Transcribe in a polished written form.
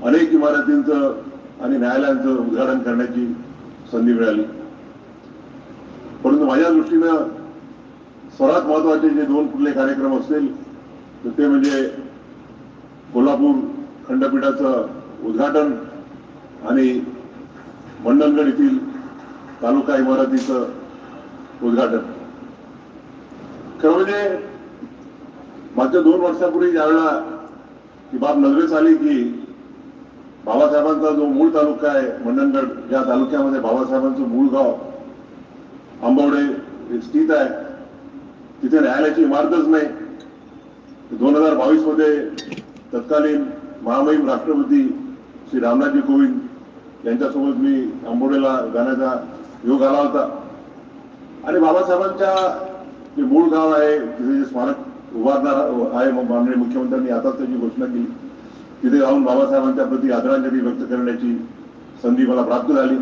अनेक इमारतींचं आणि न्यायालयांचं उद्घाटन करण्याची संधी मिळाली। परंतु माझ्या दृष्टीनं सर्वात महत्त्वाचे जे दोन कुठले कार्यक्रम असतील तर ते म्हणजे कोल्हापूर खंडपीठाचं उद्घाटन आणि मंडणगड येथील तालुका इमारतीचं उद्घाटन। खरं म्हणजे मागच्या 2 वर्षापूर्वी ज्यावेळेला ही बाब नजरेस आली की बाबासाहेबांचा जो मूळ तालुका आहे मंडणगड, या तालुक्यामध्ये बाबासाहेबांचं मूळ गाव आंबवडे स्थित आहे, तिथे न्यायालयाची इमारतच नाही। 2022 मध्ये तत्कालीन महामहिम राष्ट्रपती श्री रामनाथजी कोविंद यांच्यासोबत मी आंबवडेला जाण्याचा योग आला होता आणि बाबासाहेबांच्या जे मूळ गाव आहे तिथे जे स्मारक उभारणार आहे माननीय मुख्यमंत्र्यांनी आताच त्याची घोषणा केली, तिथे जाऊन बाबासाहेबांच्या प्रती आदरांजली व्यक्त करण्याची संधी मला प्राप्त झाली।